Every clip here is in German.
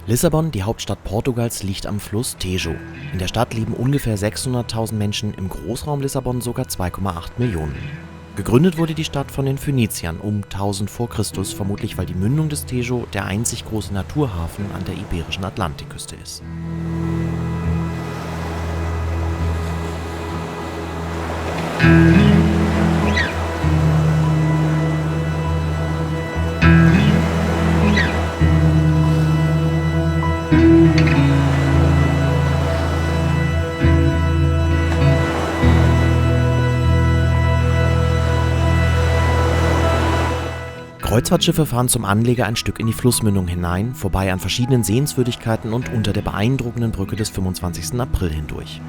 Lissabon, die Hauptstadt Portugals, liegt am Fluss Tejo. In der Stadt leben ungefähr 600.000 Menschen, im Großraum Lissabon sogar 2,8 Millionen. Gegründet wurde die Stadt von den Phöniziern um 1000 vor Christus, vermutlich weil die Mündung des Tejo der einzig große Naturhafen an der iberischen Atlantikküste ist. Kreuzfahrtschiffe fahren zum Anleger ein Stück in die Flussmündung hinein, vorbei an verschiedenen Sehenswürdigkeiten und unter der beeindruckenden Brücke des 25. April hindurch.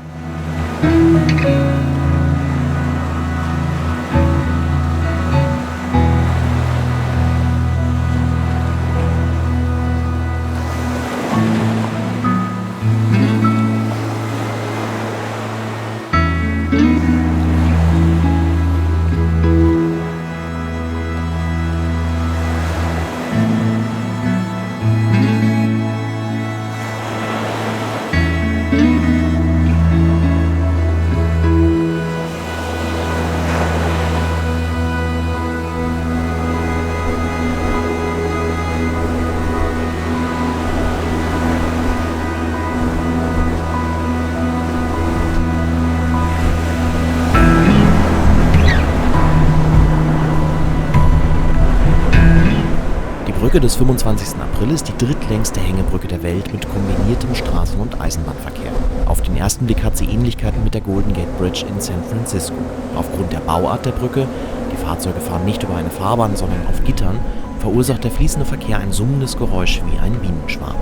Die Brücke des 25. April ist die drittlängste Hängebrücke der Welt mit kombiniertem Straßen- und Eisenbahnverkehr. Auf den ersten Blick hat sie Ähnlichkeiten mit der Golden Gate Bridge in San Francisco. Aufgrund der Bauart der Brücke, die Fahrzeuge fahren nicht über eine Fahrbahn, sondern auf Gittern, verursacht der fließende Verkehr ein summendes Geräusch wie ein Bienenschwarm.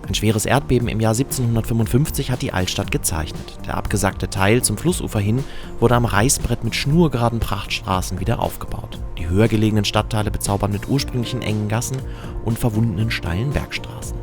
Ein schweres Erdbeben im Jahr 1755 hat die Altstadt gezeichnet. Der abgesackte Teil zum Flussufer hin wurde am Reißbrett mit schnurgeraden Prachtstraßen wieder aufgebaut. Die höher gelegenen Stadtteile bezaubern mit ursprünglichen engen Gassen und verwundenen steilen Bergstraßen.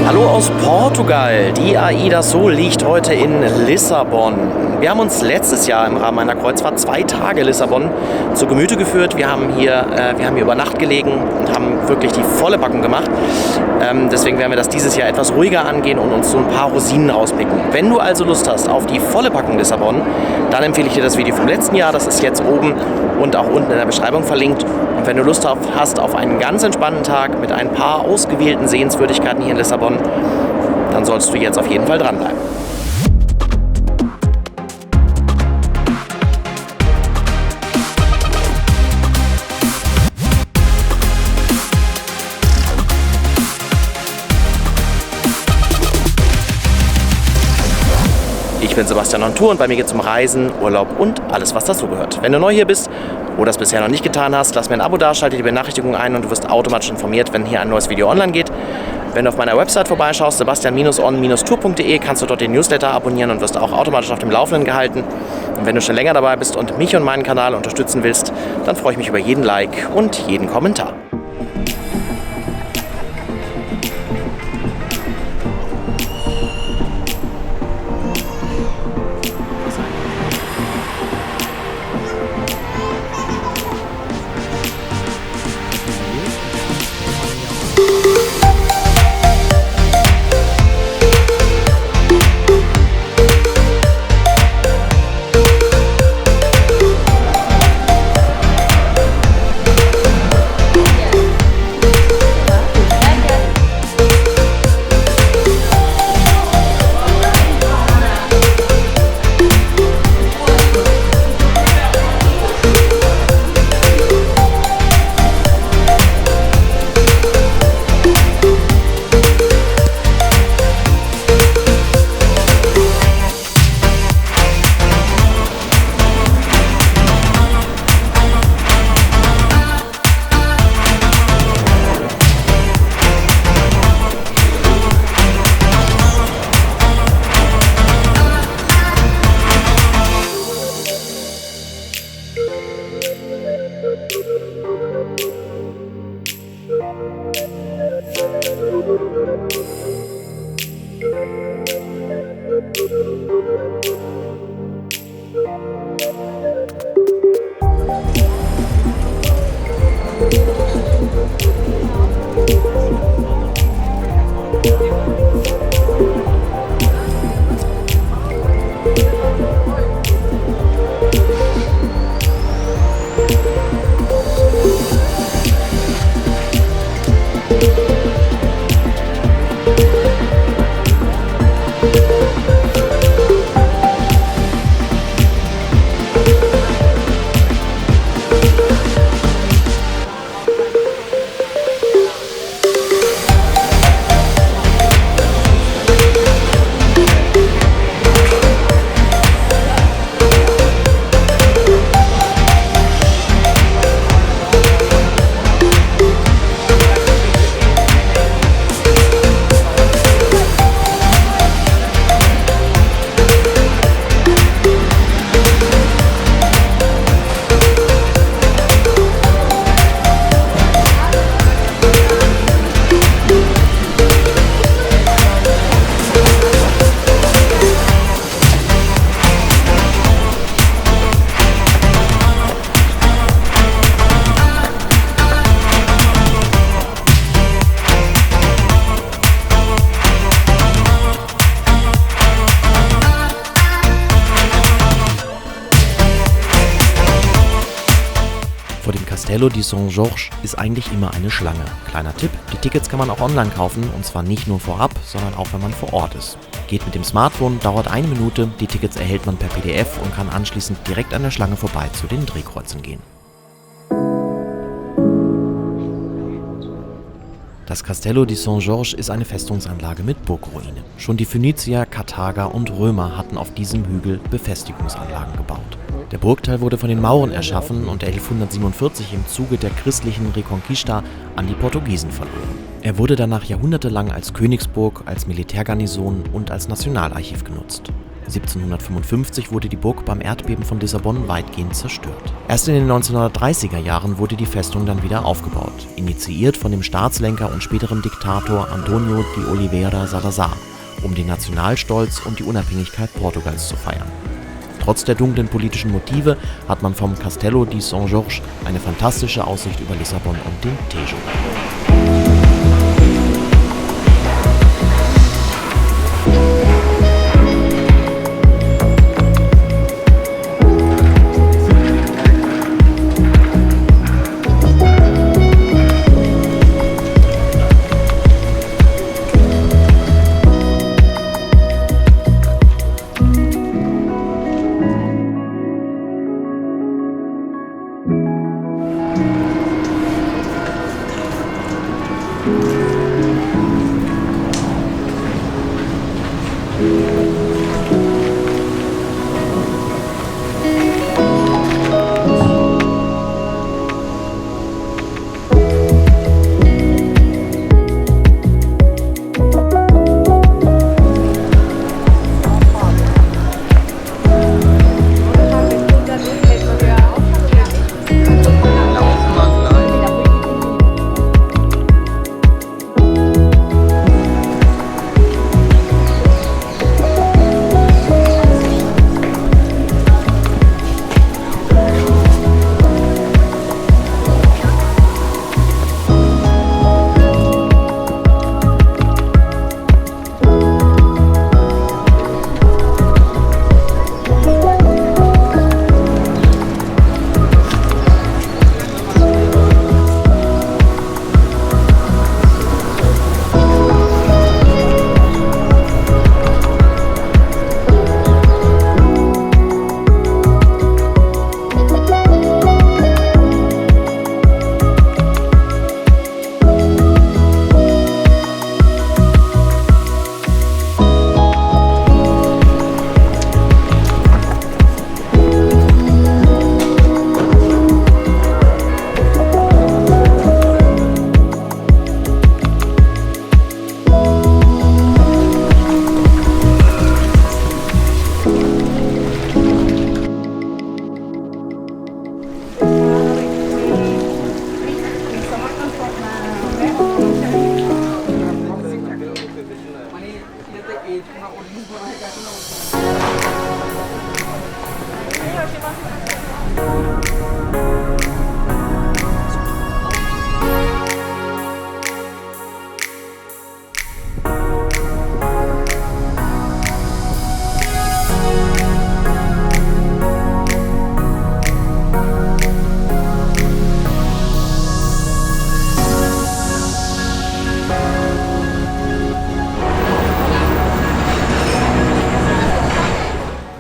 Hallo aus Portugal. Die AIDA Sol liegt heute in Lissabon. Wir haben uns letztes Jahr im Rahmen einer Kreuzfahrt 2 Tage Lissabon zu Gemüte geführt. Wir haben hier über Nacht gelegen und haben wirklich die volle Packung gemacht. Deswegen werden wir das dieses Jahr etwas ruhiger angehen und uns so ein paar Rosinen rauspicken. Wenn du also Lust hast auf die volle Packung Lissabon, dann empfehle ich dir das Video vom letzten Jahr. Das ist jetzt oben und auch unten in der Beschreibung verlinkt. Und wenn du Lust hast auf einen ganz entspannten Tag mit ein paar ausgewählten Sehenswürdigkeiten hier in Lissabon, dann sollst du jetzt auf jeden Fall dranbleiben. Ich bin Sebastian on Tour und bei mir geht es um Reisen, Urlaub und alles, was dazugehört. Wenn du neu hier bist oder es bisher noch nicht getan hast, lass mir ein Abo da, schalte die Benachrichtigung ein und du wirst automatisch informiert, wenn hier ein neues Video online geht. Wenn du auf meiner Website vorbeischaust, sebastian-on-tour.de, kannst du dort den Newsletter abonnieren und wirst auch automatisch auf dem Laufenden gehalten. Und wenn du schon länger dabei bist und mich und meinen Kanal unterstützen willst, dann freue ich mich über jeden Like und jeden Kommentar. Vor dem Castello di San Jorge ist eigentlich immer eine Schlange. Kleiner Tipp, die Tickets kann man auch online kaufen und zwar nicht nur vorab, sondern auch wenn man vor Ort ist. Geht mit dem Smartphone, dauert 1 Minute, die Tickets erhält man per PDF und kann anschließend direkt an der Schlange vorbei zu den Drehkreuzen gehen. Das Castello di San Jorge ist eine Festungsanlage mit Burgruine. Schon die Phönizier, Karthager und Römer hatten auf diesem Hügel Befestigungsanlagen gebaut. Der Burgteil wurde von den Mauren erschaffen und 1147 im Zuge der christlichen Reconquista an die Portugiesen verloren. Er wurde danach jahrhundertelang als Königsburg, als Militärgarnison und als Nationalarchiv genutzt. 1755 wurde die Burg beim Erdbeben von Lissabon weitgehend zerstört. Erst in den 1930er Jahren wurde die Festung dann wieder aufgebaut, initiiert von dem Staatslenker und späteren Diktator António de Oliveira Salazar, um den Nationalstolz und die Unabhängigkeit Portugals zu feiern. Trotz der dunklen politischen Motive hat man vom Castelo de São Jorge eine fantastische Aussicht über Lissabon und den Tejo.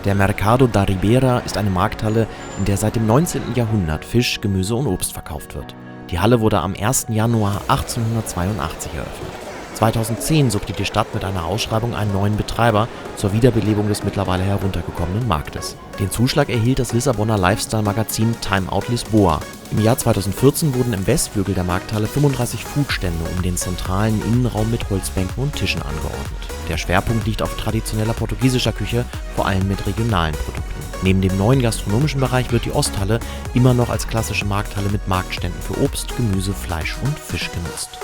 Der Mercado da Ribeira ist eine Markthalle, in der seit dem 19. Jahrhundert Fisch, Gemüse und Obst verkauft wird. Die Halle wurde am 1. Januar 1882 eröffnet. 2010 suchte die Stadt mit einer Ausschreibung einen neuen Betreiber zur Wiederbelebung des mittlerweile heruntergekommenen Marktes. Den Zuschlag erhielt das Lissabonner Lifestyle-Magazin Time Out Lisboa. Im Jahr 2014 wurden im Westflügel der Markthalle 35 Foodstände um den zentralen Innenraum mit Holzbänken und Tischen angeordnet. Der Schwerpunkt liegt auf traditioneller portugiesischer Küche, vor allem mit regionalen Produkten. Neben dem neuen gastronomischen Bereich wird die Osthalle immer noch als klassische Markthalle mit Marktständen für Obst, Gemüse, Fleisch und Fisch genutzt.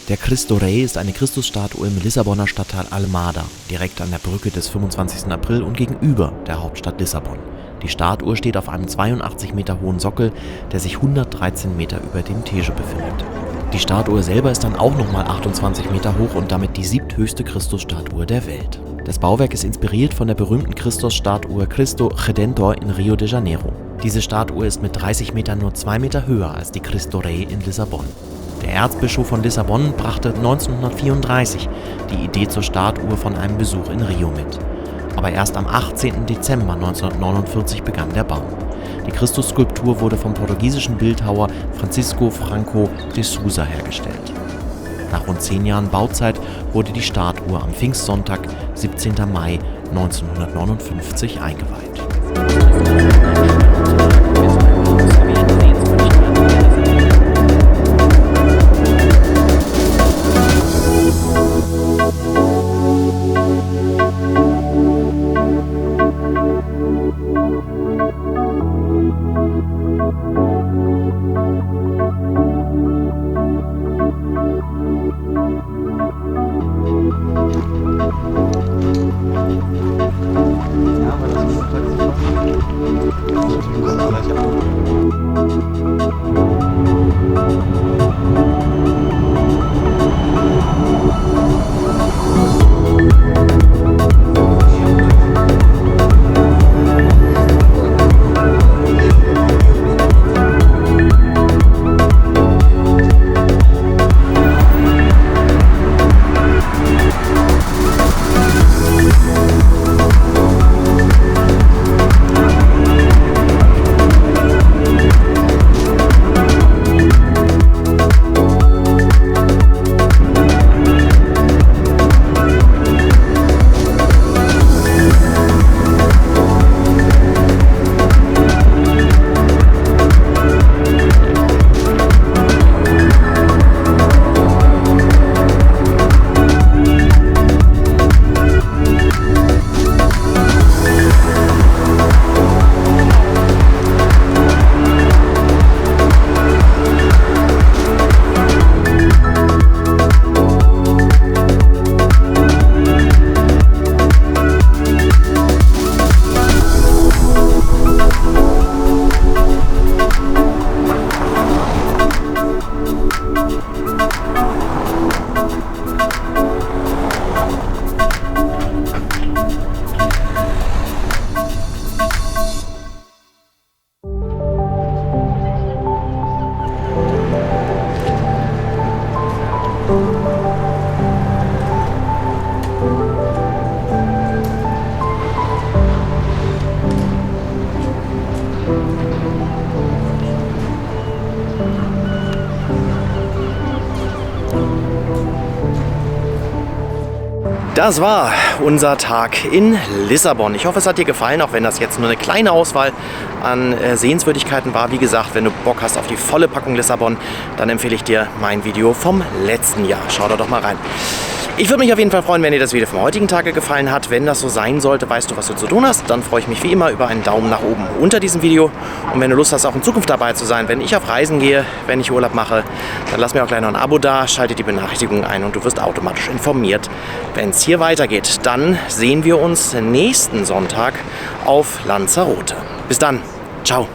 Der Cristo Rei ist eine Christusstatue im Lissabonner Stadtteil Almada, direkt an der Brücke des 25. April und gegenüber der Hauptstadt Lissabon. Die Statue steht auf einem 82 Meter hohen Sockel, der sich 113 Meter über dem Tejo befindet. Die Statue selber ist dann auch nochmal 28 Meter hoch und damit die siebthöchste Christusstatue der Welt. Das Bauwerk ist inspiriert von der berühmten Christusstatue Cristo Redentor in Rio de Janeiro. Diese Statue ist mit 30 Metern nur 2 Meter höher als die Cristo Rei in Lissabon. Der Erzbischof von Lissabon brachte 1934 die Idee zur Statue von einem Besuch in Rio mit. Aber erst am 18. Dezember 1949 begann der Bau. Die Christusskulptur wurde vom portugiesischen Bildhauer Francisco Franco de Souza hergestellt. Nach rund 10 Jahren Bauzeit wurde die Statue am Pfingstsonntag, 17. Mai 1959 eingeweiht. Das war unser Tag in Lissabon. Ich hoffe, es hat dir gefallen, auch wenn das jetzt nur eine kleine Auswahl an Sehenswürdigkeiten war. Wie gesagt, wenn du Bock hast auf die volle Packung Lissabon, dann empfehle ich dir mein Video vom letzten Jahr. Schau da doch mal rein. Ich würde mich auf jeden Fall freuen, wenn dir das Video vom heutigen Tage gefallen hat. Wenn das so sein sollte, weißt du, was du zu tun hast. Dann freue ich mich wie immer über einen Daumen nach oben unter diesem Video. Und wenn du Lust hast, auch in Zukunft dabei zu sein, wenn ich auf Reisen gehe, wenn ich Urlaub mache, dann lass mir auch gleich noch ein Abo da, schalte die Benachrichtigungen ein und du wirst automatisch informiert, wenn es hier weitergeht. Dann sehen wir uns nächsten Sonntag auf Lanzarote. Bis dann. Ciao.